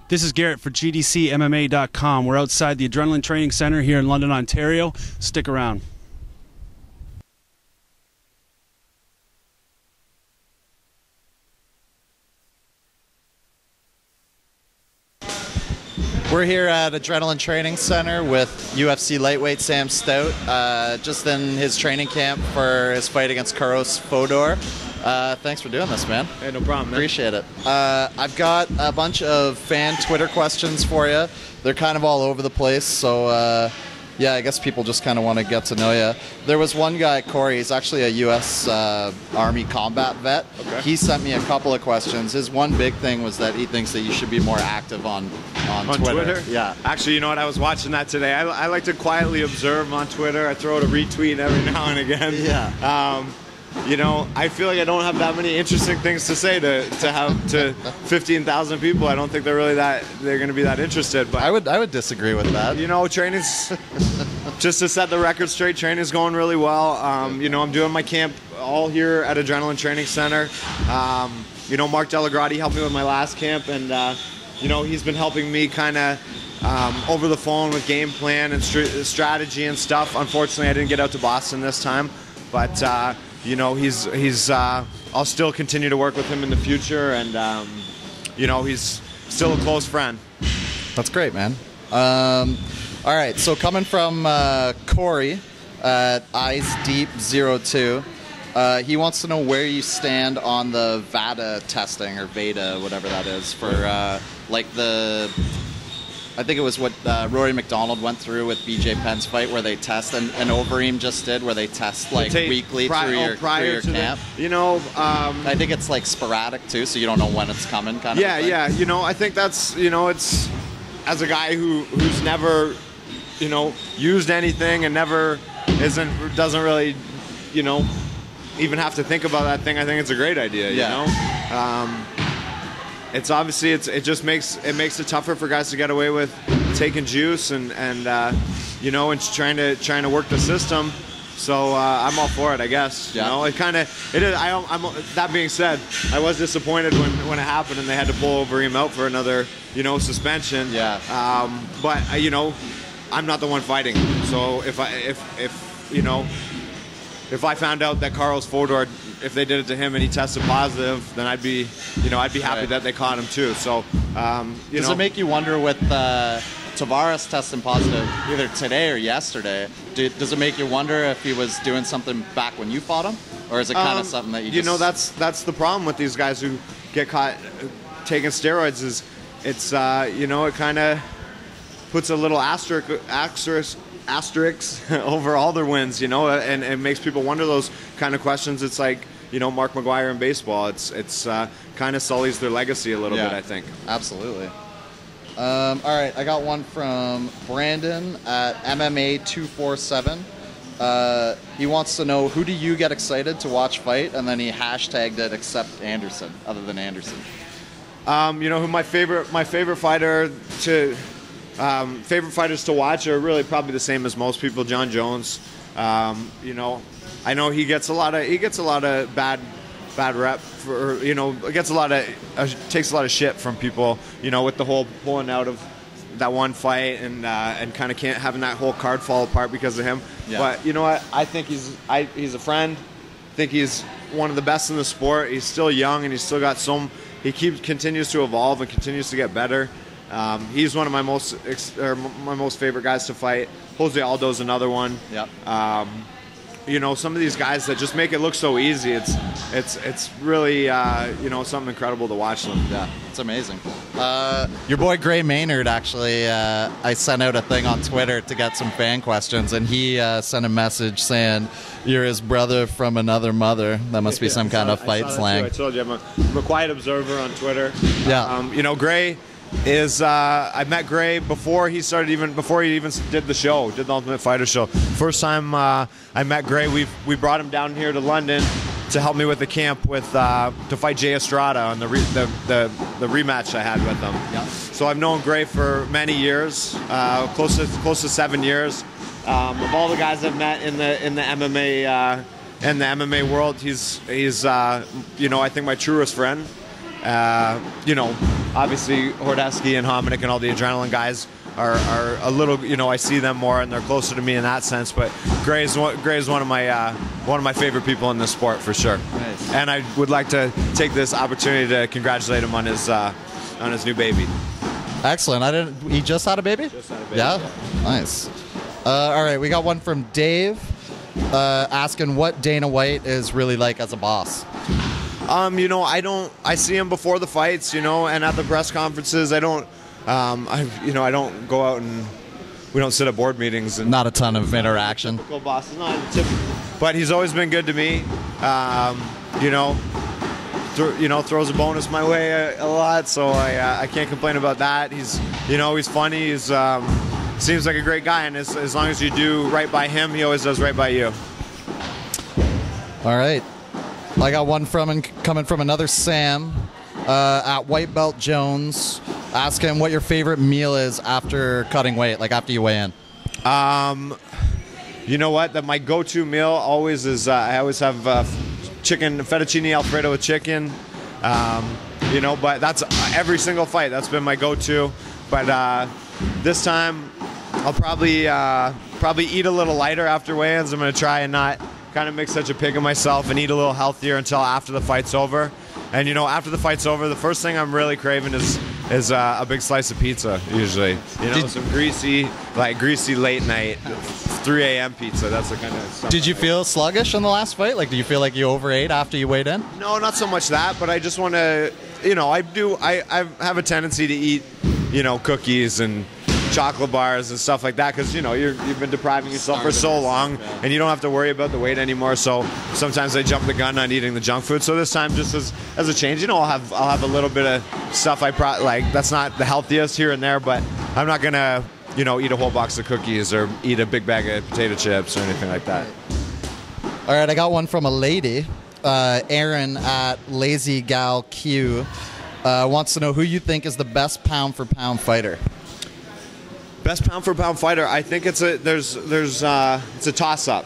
This is Garrett for GDCMMA.com. We're outside the Adrenaline Training Center here in London, Ontario. Stick around. We're here at Adrenaline Training Center with UFC lightweight Sam Stout, just in his training camp for his fight against Carlos Fodor. Thanks for doing this, man. Hey, no problem, man. Appreciate it. I've got a bunch of fan Twitter questions for you. They're kind of all over the place, so yeah, I guess people just kind of want to get to know you. There was one guy, Corey, he's actually a U.S. Army combat vet. Okay. He sent me a couple of questions. His one big thing was that he thinks that you should be more active on Twitter. Yeah. Actually, you know what? I was watching that today. I like to quietly observe on Twitter. I throw out a retweet every now and again. Yeah. You know, I feel like I don't have that many interesting things to say to 15,000 people. I don't think they're going to be that interested. But I would disagree with that. You know, training's just to set the record straight. Training's going really well. You know, I'm doing my camp all here at Adrenaline Training Center. You know, Mark Delagrati helped me with my last camp, and you know, he's been helping me kind of over the phone with game plan and strategy and stuff. Unfortunately, I didn't get out to Boston this time, but you know, I'll still continue to work with him in the future, and you know, he's still a close friend. That's great, man. All right, so coming from Corey at EyesDeep02, he wants to know where you stand on the VADA testing, or VADA, whatever that is, for like I think it was what Rory McDonald went through with BJ Penn's fight, where they test, and Overeem just did, where they test like weekly through your camp. You know, I think it's like sporadic too, so you don't know when it's coming, kind of. Yeah. You know, I think that's, you know, it's, as a guy who's never, you know, used anything and doesn't really, you know, even have to think about that thing. I think it's a great idea. You know. It's obviously it just makes it tougher for guys to get away with taking juice and you know, and trying to work the system. So I'm all for it, I guess. Yeah. You know, it is. That being said, I was disappointed when it happened and they had to pull Overeem out for another, you know, suspension. Yeah. But you know, I'm not the one fighting. So if you know, if I found out that Carlos Fodor, if they did it to him and he tested positive, then I'd be happy that they caught him too. So, does it make you wonder with Tavares testing positive either today or yesterday? Does it make you wonder if he was doing something back when you fought him, or is it kind of something that you know, that's the problem with these guys who get caught taking steroids, is it's you know, it kind of puts a little asterisk over all their wins, you know, and it makes people wonder those kind of questions. It's like, you know, Mark McGuire in baseball. It's kind of sullies their legacy a little bit, I think. Absolutely. All right, I got one from Brandon at MMA 247. He wants to know, who do you get excited to watch fight? And then he hashtagged it except Anderson, other than Anderson. You know, who my favorite fighter to. Favorite fighters to watch are really probably the same as most people. John Jones, you know, I know he gets a lot of bad rep for, you know, takes a lot of shit from people, you know, with the whole pulling out of that one fight and kind of can't having that whole card fall apart because of him. Yeah. But you know what? I think he's a friend. I think he's one of the best in the sport. He's still young and he's still got continues to evolve and continues to get better. He's one of my most favorite guys to fight. Jose Aldo's another one. Yep. You know, some of these guys that just make it look so easy. It's really you know, something incredible to watch them. Yeah, it's amazing. Your boy Gray Maynard, actually, I sent out a thing on Twitter to get some fan questions, and he sent a message saying, "You're his brother from another mother." That must be some kind of fight slang. I told you, I'm a quiet observer on Twitter. Yeah. You know, Gray is I met Gray before he even did the Ultimate Fighter show. First time I met Gray, we brought him down here to London to help me with the camp to fight Jay Estrada on the rematch I had with him. Yeah. So I've known Gray for many years, close to 7 years. Of all the guys I've met in the MMA world, he's you know, I think my truest friend. You know, obviously Hordesky and Hominick and all the adrenaline guys are a little, you know, I see them more and they're closer to me in that sense. But Gray is one of my favorite people in this sport for sure. Nice. And I would like to take this opportunity to congratulate him on his new baby. Excellent. He just had a baby? Just had a baby. Yeah? Nice. All right, we got one from Dave asking what Dana White is really like as a boss. You know, I see him before the fights, you know, and at the press conferences. I don't go out and we don't sit at board meetings. And not a ton of interaction. Typical boss, not typical, but he's always been good to me. You know, throws a bonus my way a lot, so I can't complain about that. He's funny. He's seems like a great guy, and as long as you do right by him, he always does right by you. All right. I got one coming from another Sam at White Belt Jones, asking what your favorite meal is after cutting weight, like after you weigh in. You know what? My go-to meal always is I always have chicken, fettuccine Alfredo with chicken. You know, but that's every single fight. That's been my go-to. But this time, I'll probably eat a little lighter after weigh-ins. I'm going to try and not kind of make such a pig of myself and eat a little healthier until after the fight's over. And, you know, after the fight's over, the first thing I'm really craving is a big slice of pizza, usually. You know, some greasy late night, 3 a.m. pizza. That's the kind of stuff. Did you feel sluggish in the last fight? Like, do you feel like you overate after you weighed in? No, not so much that, but I just want to, you know, I have a tendency to eat, you know, cookies and chocolate bars and stuff like that because, you know, you've been depriving yourself for so long and you don't have to worry about the weight anymore. So sometimes I jump the gun on eating the junk food. So this time, just as a change, you know, I'll have a little bit of stuff like that's not the healthiest here and there, but I'm not gonna, you know, eat a whole box of cookies or eat a big bag of potato chips or anything like that. All right, I got one from a lady, Erin at Lazy Gal Q, wants to know who you think is the best pound for pound fighter. Best pound for pound fighter, I think it's a toss-up.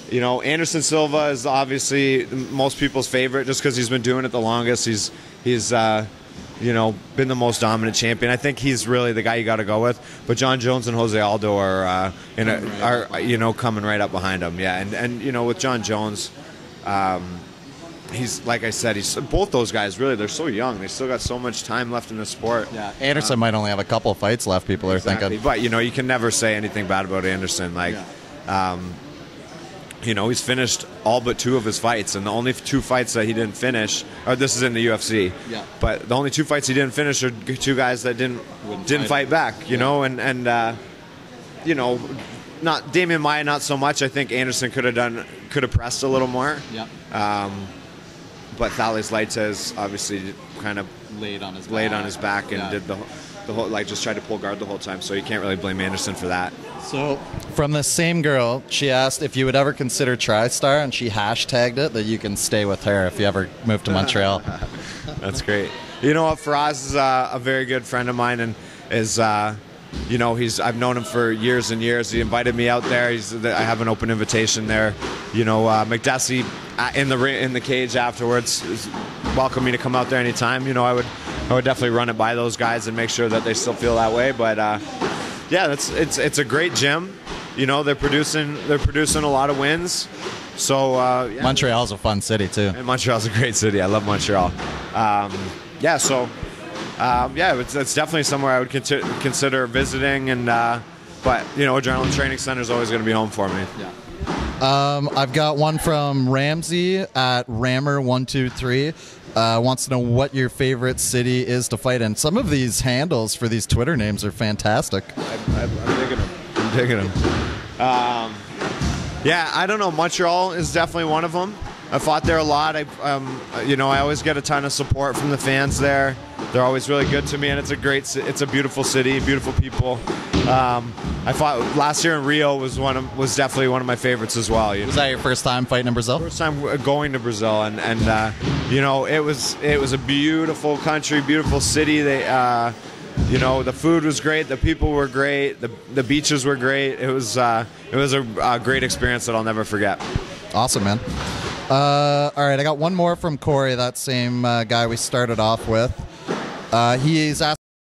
You know, Anderson Silva is obviously most people's favorite just because he's been doing it the longest. He's you know, been the most dominant champion. I think he's really the guy you got to go with. But John Jones and Jose Aldo are you know, coming right up behind him. Yeah, and you know, with John Jones, he's, like I said, both those guys, really, they're so young. They still got so much time left in the sport. Yeah, Anderson might only have a couple of fights left, people are thinking. But, you know, you can never say anything bad about Anderson. Like, you know, he's finished all but 2 of his fights, and the only 2 fights that he didn't finish, or this is in the UFC, but the only 2 fights he didn't finish are 2 guys that didn't fight back, you know, and you know, not Damian Maia, not so much. I think Anderson could have pressed a little more. Yeah. But Thales Leites obviously kind of laid on his back and did the whole, like, just tried to pull guard the whole time. So you can't really blame Anderson for that. So from the same girl, she asked if you would ever consider TriStar, and she hashtagged it that you can stay with her if you ever move to Montreal. That's great. You know what? Faraz is a very good friend of mine, and is you know, I've known him for years and years. He invited me out there. I have an open invitation there. You know, McDessie in the cage afterwards welcomed me to come out there anytime. You know, I would definitely run it by those guys and make sure that they still feel that way. But yeah, it's a great gym. You know, they're producing a lot of wins. So yeah. Montreal's a fun city too. And Montreal's a great city. I love Montreal. Yeah, so. Yeah, it's definitely somewhere I would consider visiting, and but, you know, Adrenaline Training Center is always going to be home for me. Yeah. I've got one from Ramsey at Rammer123. Wants to know what your favorite city is to fight in. Some of these handles for these Twitter names are fantastic. I'm digging them. Yeah, I don't know. Montreal is definitely one of them. I fought there a lot. You know, I always get a ton of support from the fans there. They're always really good to me, and it's a beautiful city, beautiful people. I fought last year in Rio was definitely one of my favorites as well. Was that your first time fighting in Brazil? First time going to Brazil, and you know, it was a beautiful country, beautiful city. They you know, the food was great, the people were great, the beaches were great. It was a great experience that I'll never forget. Awesome, man. All right, I got one more from Corey, that same guy we started off with. He's asking